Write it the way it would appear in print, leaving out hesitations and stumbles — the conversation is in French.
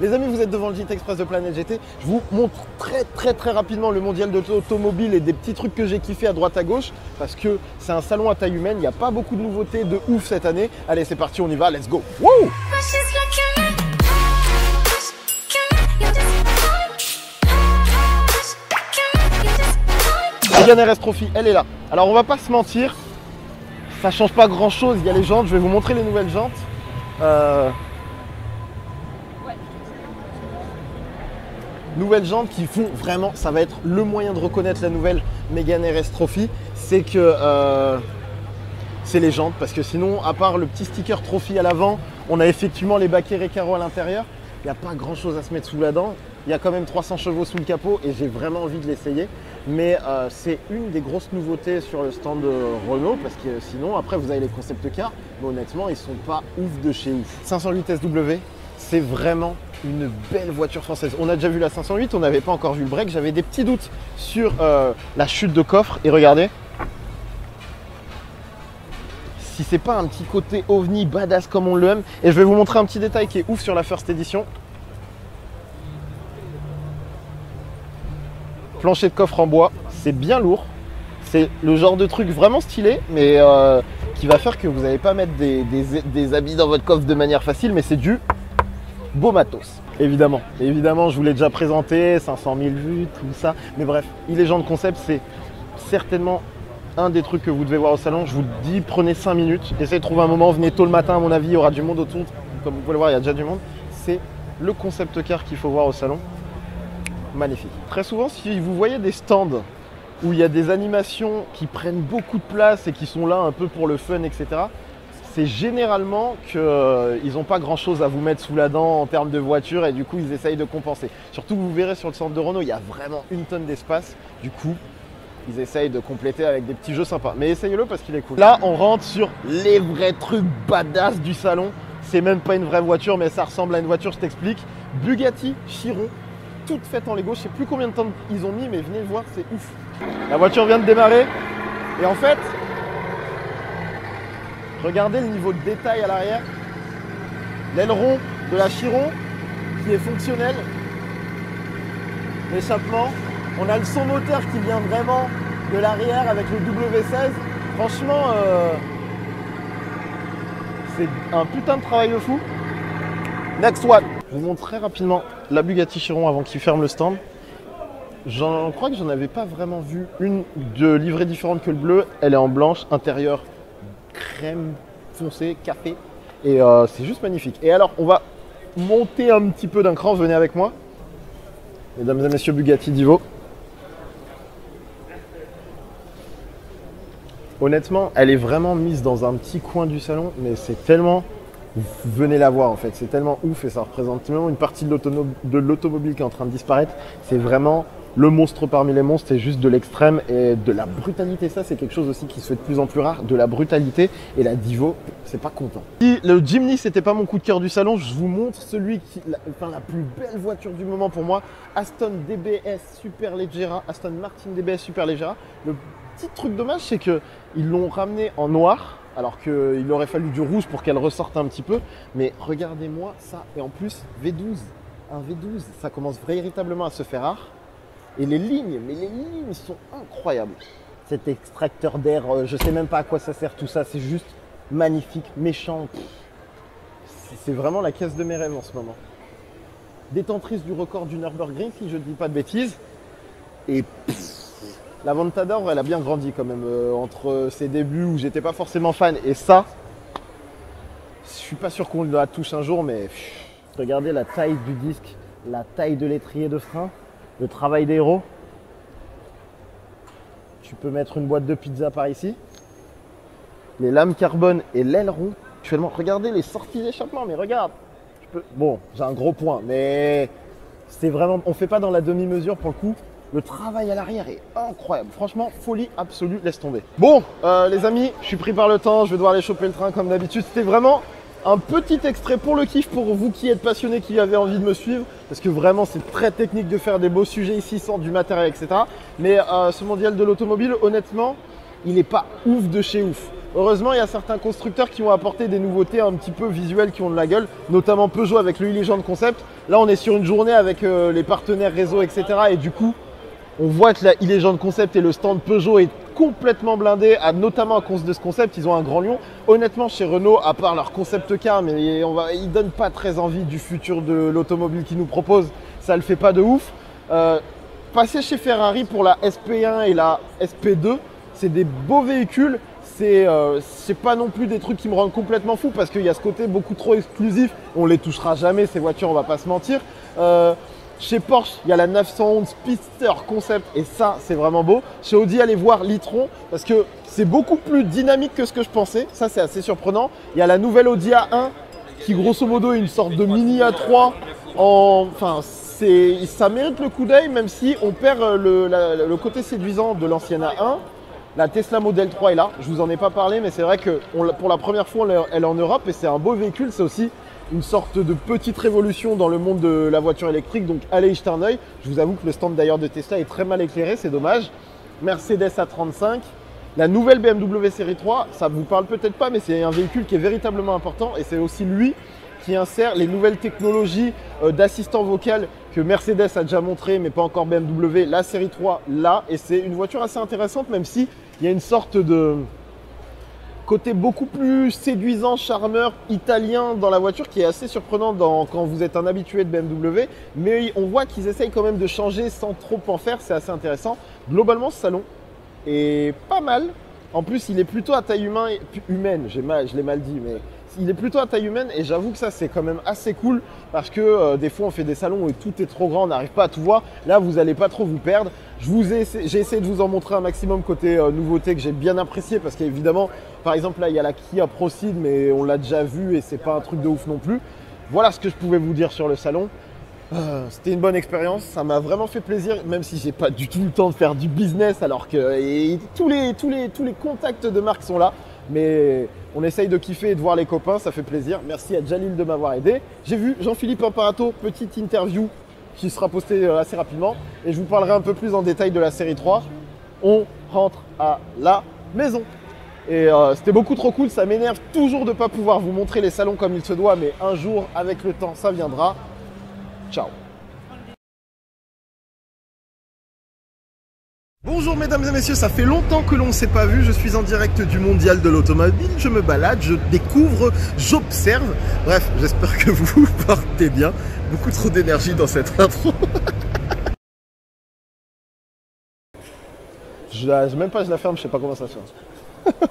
Les amis, vous êtes devant le Gite Express de Planète GT. Je vous montre très rapidement le mondial de l'automobile et des petits trucs que j'ai kiffé à droite à gauche parce que c'est un salon à taille humaine. Il n'y a pas beaucoup de nouveautés de ouf cette année. Allez, c'est parti, on y va, let's go. Wouh! Mégane RS Trophy, elle est là. Alors on va pas se mentir, ça change pas grand chose. Il y a les jantes, je vais vous montrer les nouvelles jantes. Nouvelles jantes qui font vraiment, ça va être le moyen de reconnaître la nouvelle Mégane RS Trophy, c'est que c'est les jantes, parce que sinon, à part le petit sticker Trophy à l'avant, on a effectivement les baquets Recaro à l'intérieur. Il n'y a pas grand chose à se mettre sous la dent. Il y a quand même 300 chevaux sous le capot et j'ai vraiment envie de l'essayer. Mais c'est une des grosses nouveautés sur le stand de Renault parce que sinon, après, vous avez les concept cars. Mais honnêtement, ils sont pas ouf de chez ouf. 508 SW, c'est vraiment une belle voiture française. On a déjà vu la 508, on n'avait pas encore vu le break. J'avais des petits doutes sur la chute de coffre. Et regardez, si c'est pas un petit côté ovni badass comme on l'aime. Et je vais vous montrer un petit détail qui est ouf sur la First Edition. Plancher de coffre en bois, c'est bien lourd. C'est le genre de truc vraiment stylé, mais qui va faire que vous n'allez pas mettre des habits dans votre coffre de manière facile, mais c'est du beau matos. Évidemment, je vous l'ai déjà présenté, 500 000 vues, tout ça. Mais bref, il est genre de concept, c'est certainement un des trucs que vous devez voir au salon. Je vous dis, prenez 5 minutes, essayez de trouver un moment, venez tôt le matin à mon avis, il y aura du monde autour. Comme vous pouvez le voir, il y a déjà du monde. C'est le concept car qu'il faut voir au salon. Magnifique. Très souvent, si vous voyez des stands où il y a des animations qui prennent beaucoup de place et qui sont là un peu pour le fun, etc., c'est généralement qu'ils n'ont pas grand-chose à vous mettre sous la dent en termes de voiture et du coup, ils essayent de compenser. Surtout, vous verrez sur le centre de Renault, il y a vraiment une tonne d'espace. Du coup, ils essayent de compléter avec des petits jeux sympas. Mais essayez-le parce qu'il est cool. Là, on rentre sur les vrais trucs badass du salon. C'est même pas une vraie voiture, mais ça ressemble à une voiture, je t'explique. Bugatti Chiron. Toute faite en Lego, je sais plus combien de temps ils ont mis, mais venez voir, c'est ouf. La voiture vient de démarrer et en fait, regardez le niveau de détail à l'arrière. L'aileron de la Chiron qui est fonctionnel. L'échappement, on a le son moteur qui vient vraiment de l'arrière avec le W16. Franchement, c'est un putain de travail de fou. Next one. Je vous montre très rapidement la Bugatti Chiron avant qu'il ferme le stand. J'en crois que j'en avais pas vraiment vu une de livrée différente que le bleu. Elle est en blanche, intérieur crème foncé, café. Et c'est juste magnifique. Et alors, on va monter un petit peu d'un cran. Venez avec moi. Mesdames et messieurs, Bugatti Divo. Honnêtement, elle est vraiment mise dans un petit coin du salon, mais c'est tellement... Venez la voir en fait, c'est tellement ouf et ça représente tellement une partie de l'automobile qui est en train de disparaître. C'est vraiment le monstre parmi les monstres, c'est juste de l'extrême et de la brutalité. Ça, c'est quelque chose aussi qui se fait de plus en plus rare, de la brutalité. Et la Divo, c'est pas content. Si le Jimny, c'était pas mon coup de cœur du salon, je vous montre celui qui, la plus belle voiture du moment pour moi, Aston DBS Superleggera, Aston Martin DBS Superleggera. Le petit truc dommage, c'est qu'ils l'ont ramené en noir. Alors qu'il aurait fallu du rouge pour qu'elle ressorte un petit peu. Mais regardez-moi ça. Et en plus, V12. Un V12, ça commence véritablement à se faire rare. Et les lignes, mais les lignes sont incroyables. Cet extracteur d'air, je ne sais même pas à quoi ça sert tout ça. C'est juste magnifique, méchant. C'est vraiment la caisse de mes rêves en ce moment. Détentrice du record du Nürburgring, si je ne dis pas de bêtises. Et la Ventador, elle a bien grandi quand même entre ses débuts où j'étais pas forcément fan et ça, je suis pas sûr qu'on la touche un jour, mais regardez la taille du disque, la taille de l'étrier de frein, le travail des héros. Tu peux mettre une boîte de pizza par ici, les lames carbone et l'aileron. Actuellement, regardez les sorties d'échappement, mais regarde. Bon, j'ai un gros point, mais c'est vraiment, on fait pas dans la demi-mesure pour le coup. Le travail à l'arrière est incroyable. Franchement, folie absolue, laisse tomber. Bon, les amis, je suis pris par le temps. Je vais devoir aller choper le train comme d'habitude. C'était vraiment un petit extrait pour le kiff, pour vous qui êtes passionnés, qui avez envie de me suivre. Parce que vraiment, c'est très technique de faire des beaux sujets ici sans du matériel, etc. Mais ce mondial de l'automobile, honnêtement, il n'est pas ouf de chez ouf. Heureusement, il y a certains constructeurs qui ont apporté des nouveautés un petit peu visuelles qui ont de la gueule, notamment Peugeot avec le e-Legend Concept. Là, on est sur une journée avec les partenaires réseau, etc. Et du coup, on voit que la e-Legend Concept et le stand Peugeot est complètement blindé, notamment à cause de ce concept. Ils ont un grand lion. Honnêtement, chez Renault, à part leur concept car, mais ils ne donnent pas très envie du futur de l'automobile qu'ils nous proposent. Ça ne le fait pas de ouf. Passer chez Ferrari pour la SP1 et la SP2, c'est des beaux véhicules. C'est pas non plus des trucs qui me rendent complètement fou parce qu'il y a ce côté beaucoup trop exclusif. On les touchera jamais ces voitures, on va pas se mentir. Chez Porsche, il y a la 911 Speedster Concept et ça, c'est vraiment beau. Chez Audi, allez voir l'e-tron parce que c'est beaucoup plus dynamique que ce que je pensais. Ça, c'est assez surprenant. Il y a la nouvelle Audi A1 qui, grosso modo, est une sorte de mini A3. Enfin, ça mérite le coup d'œil, même si on perd le côté séduisant de l'ancienne A1. La Tesla Model 3 est là. Je vous en ai pas parlé, mais c'est vrai que pour la première fois, elle est en Europe et c'est un beau véhicule. C'est aussi une sorte de petite révolution dans le monde de la voiture électrique, donc allez y jeter un œil. Je vous avoue que le stand d'ailleurs de Tesla est très mal éclairé, c'est dommage. Mercedes A35, la nouvelle BMW série 3, ça ne vous parle peut-être pas, mais c'est un véhicule qui est véritablement important et c'est aussi lui qui insère les nouvelles technologies d'assistant vocal que Mercedes a déjà montré, mais pas encore BMW, la série 3 là, et c'est une voiture assez intéressante, même si il y a une sorte de côté beaucoup plus séduisant, charmeur, italien dans la voiture qui est assez surprenant quand vous êtes un habitué de BMW. Mais on voit qu'ils essayent quand même de changer sans trop en faire, c'est assez intéressant. Globalement, ce salon est pas mal. En plus, il est plutôt à taille humaine, je l'ai mal dit, mais il est plutôt à taille humaine et j'avoue que ça c'est quand même assez cool parce que des fois on fait des salons où tout est trop grand, on n'arrive pas à tout voir. Là, vous n'allez pas trop vous perdre. J'ai essayé de vous en montrer un maximum côté nouveauté que j'ai bien apprécié parce qu'évidemment, par exemple là, il y a la Kia Proceed, mais on l'a déjà vu et c'est pas un truc de ouf non plus. Voilà ce que je pouvais vous dire sur le salon. C'était une bonne expérience, ça m'a vraiment fait plaisir, même si j'ai pas du tout le temps de faire du business alors que tous les contacts de marque sont là. Mais on essaye de kiffer et de voir les copains, ça fait plaisir. Merci à Jalil de m'avoir aidé. J'ai vu Jean-Philippe Imparato, petite interview qui sera postée assez rapidement. Et je vous parlerai un peu plus en détail de la série 3. On rentre à la maison. Et c'était beaucoup trop cool, ça m'énerve toujours de ne pas pouvoir vous montrer les salons comme il se doit. Mais un jour, avec le temps, ça viendra. Ciao. Bonjour mesdames et messieurs, ça fait longtemps que l'on ne s'est pas vu, je suis en direct du mondial de l'automobile, je me balade, je découvre, j'observe, bref, j'espère que vous vous portez bien, beaucoup trop d'énergie dans cette intro. Même pas je la ferme, je sais pas comment ça se fait.